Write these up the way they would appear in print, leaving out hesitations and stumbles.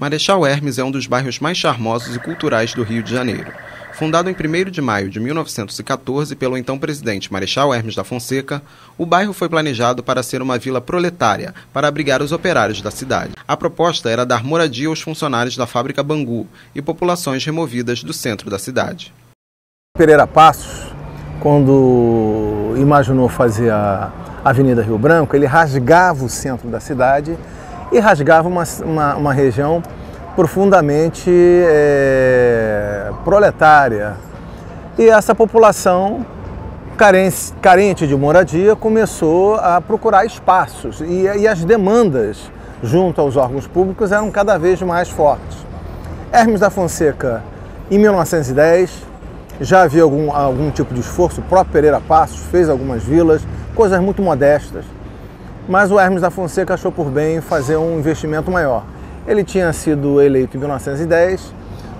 Marechal Hermes é um dos bairros mais charmosos e culturais do Rio de Janeiro. Fundado em 1º de maio de 1914 pelo então presidente Marechal Hermes da Fonseca, o bairro foi planejado para ser uma vila proletária, para abrigar os operários da cidade. A proposta era dar moradia aos funcionários da fábrica Bangu e populações removidas do centro da cidade. Pereira Passos, quando imaginou fazer a Avenida Rio Branco, ele rasgava o centro da cidade e rasgava uma região profundamente proletária. E essa população carente de moradia começou a procurar espaços e as demandas junto aos órgãos públicos eram cada vez mais fortes. Hermes da Fonseca, em 1910, já havia algum tipo de esforço, o próprio Pereira Passos fez algumas vilas, coisas muito modestas, mas o Hermes da Fonseca achou por bem fazer um investimento maior. Ele tinha sido eleito em 1910,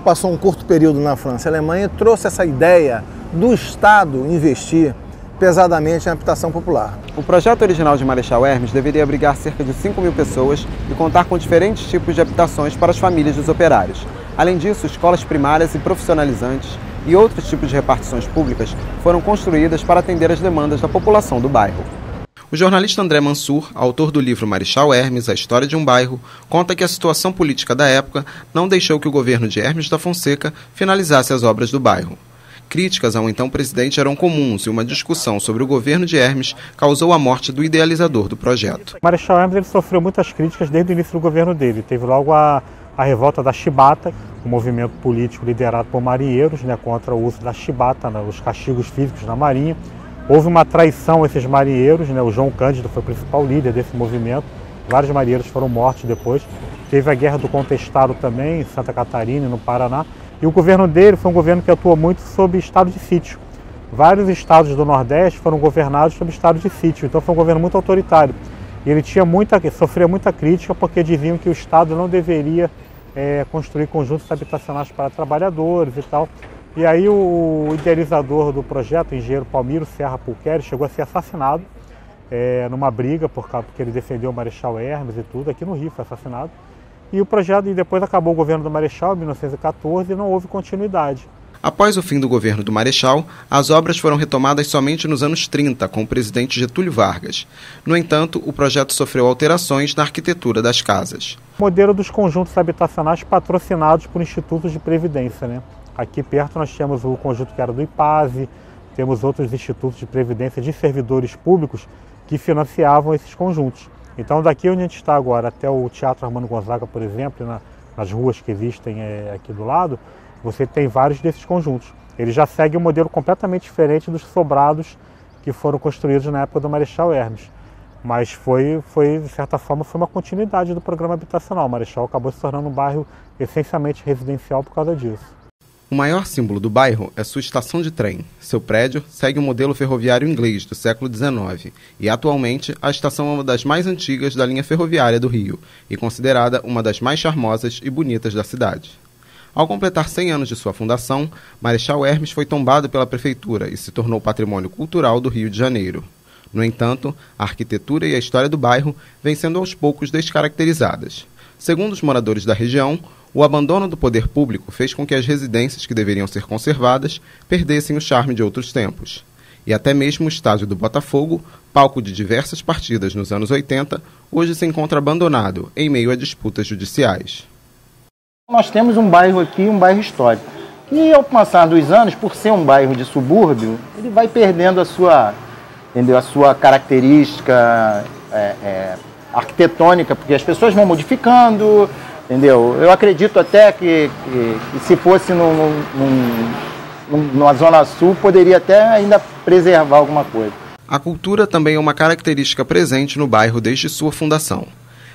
passou um curto período na França e Alemanha e trouxe essa ideia do Estado investir pesadamente em habitação popular. O projeto original de Marechal Hermes deveria abrigar cerca de 5.000 pessoas e contar com diferentes tipos de habitações para as famílias dos operários. Além disso, escolas primárias e profissionalizantes e outros tipos de repartições públicas foram construídas para atender às demandas da população do bairro. O jornalista André Mansur, autor do livro Marechal Hermes, A História de um Bairro, conta que a situação política da época não deixou que o governo de Hermes da Fonseca finalizasse as obras do bairro. Críticas ao então presidente eram comuns e uma discussão sobre o governo de Hermes causou a morte do idealizador do projeto. Marechal Hermes ele sofreu muitas críticas desde o início do governo dele. Teve logo a revolta da chibata, um movimento político liderado por marinheiros, contra o uso da chibata, os castigos físicos na marinha. Houve uma traição a esses marinheiros, o João Cândido foi o principal líder desse movimento, vários marinheiros foram mortos depois. Teve a Guerra do Contestado também, em Santa Catarina e no Paraná, e o governo dele foi um governo que atuou muito sob estado de sítio. Vários estados do Nordeste foram governados sob estado de sítio, então foi um governo muito autoritário. E ele sofria muita crítica porque diziam que o Estado não deveria construir conjuntos habitacionais para trabalhadores e tal. E aí o idealizador do projeto, o engenheiro Palmiro Serra Pulqueri, chegou a ser assassinado numa briga porque ele defendeu o Marechal Hermes e tudo, aqui no Rio foi assassinado. E o projeto, e depois acabou o governo do Marechal em 1914 e não houve continuidade. Após o fim do governo do Marechal, as obras foram retomadas somente nos anos 30, com o presidente Getúlio Vargas. No entanto, o projeto sofreu alterações na arquitetura das casas. O modelo dos conjuntos habitacionais patrocinados por institutos de previdência, Aqui perto nós tínhamos o conjunto que era do IPASE, temos outros institutos de previdência de servidores públicos que financiavam esses conjuntos. Então daqui onde a gente está agora, até o Teatro Armando Gonzaga, por exemplo, nas ruas que existem aqui do lado, você tem vários desses conjuntos. Ele já segue um modelo completamente diferente dos sobrados que foram construídos na época do Marechal Hermes. Mas de certa forma, foi uma continuidade do programa habitacional. O Marechal acabou se tornando um bairro essencialmente residencial por causa disso. O maior símbolo do bairro é sua estação de trem. Seu prédio segue um modelo ferroviário inglês do século XIX e, atualmente, a estação é uma das mais antigas da linha ferroviária do Rio e considerada uma das mais charmosas e bonitas da cidade. Ao completar 100 anos de sua fundação, Marechal Hermes foi tombado pela prefeitura e se tornou patrimônio cultural do Rio de Janeiro. No entanto, a arquitetura e a história do bairro vêm sendo aos poucos descaracterizadas. Segundo os moradores da região, o abandono do poder público fez com que as residências que deveriam ser conservadas perdessem o charme de outros tempos. E até mesmo o estádio do Botafogo, palco de diversas partidas nos anos 80, hoje se encontra abandonado em meio a disputas judiciais. Nós temos um bairro aqui, um bairro histórico, que ao passar dos anos, por ser um bairro de subúrbio, ele vai perdendo a sua característica arquitetônica, porque as pessoas vão modificando, entendeu? Eu acredito até que se fosse numa zona sul, poderia até ainda preservar alguma coisa. A cultura também é uma característica presente no bairro desde sua fundação.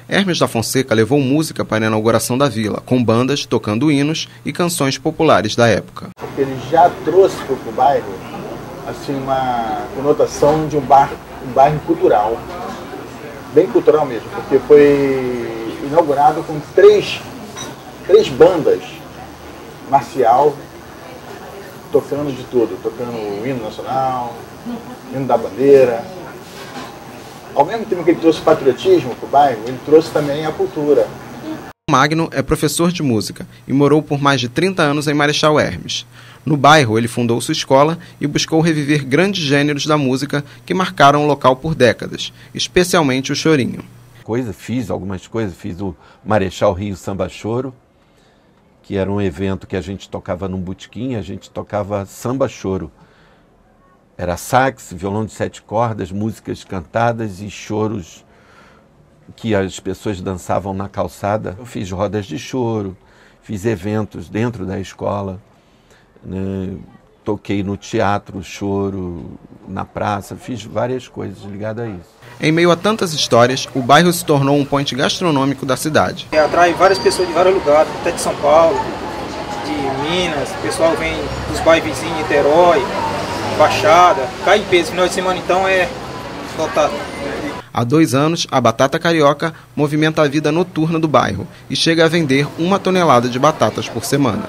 Hermes da Fonseca levou música para a inauguração da vila, com bandas tocando hinos e canções populares da época. Ele já trouxe para o bairro assim, uma conotação de um bairro cultural, bem cultural mesmo, porque foi inaugurado com três bandas marcial, tocando de tudo, tocando o hino nacional, hino da bandeira. Ao mesmo tempo que ele trouxe patriotismo para o bairro, ele trouxe também a cultura. Magno é professor de música e morou por mais de 30 anos em Marechal Hermes. No bairro, ele fundou sua escola e buscou reviver grandes gêneros da música que marcaram o local por décadas, especialmente o chorinho. Fiz algumas coisas, fiz o Marechal Rio Samba Choro, que era um evento que a gente tocava num botequim, a gente tocava samba choro. Era sax, violão de 7 cordas, músicas cantadas e choros que as pessoas dançavam na calçada. Eu fiz rodas de choro, fiz eventos dentro da escola, né? Toquei no teatro, choro, na praça, fiz várias coisas ligadas a isso. Em meio a tantas histórias, o bairro se tornou um ponto gastronômico da cidade. Atrai várias pessoas de vários lugares, até de São Paulo, de Minas, o pessoal vem dos bairros vizinhos, Niterói, Baixada, cai em peso, final de semana então é lotado. Há 2 anos, a Batata Carioca movimenta a vida noturna do bairro e chega a vender 1 tonelada de batatas por semana.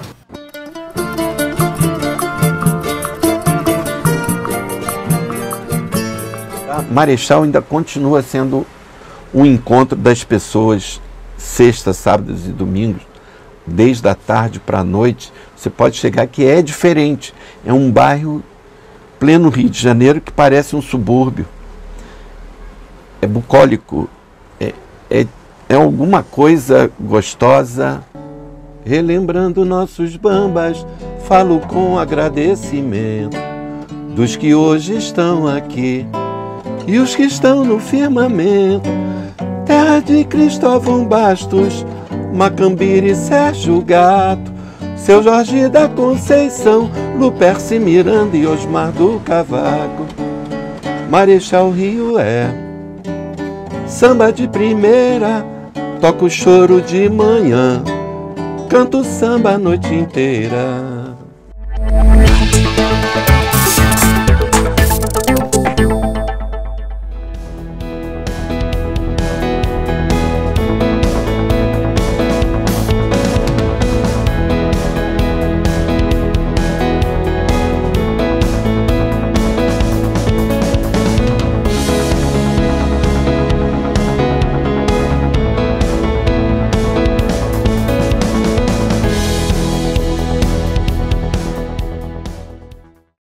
Marechal ainda continua sendo um encontro das pessoas, sexta, sábados e domingos, desde a tarde para a noite. Você pode chegar que é diferente, é um bairro pleno Rio de Janeiro que parece um subúrbio. É bucólico, é alguma coisa gostosa. Relembrando nossos bambas, falo com agradecimento dos que hoje estão aqui e os que estão no firmamento. Terra de Cristóvão Bastos, Macambira e Sérgio Gato, Seu Jorge da Conceição, Luperce Miranda e Osmar do Cavaco. Marechal Rio é samba de primeira, toco choro de manhã, canto samba a noite inteira.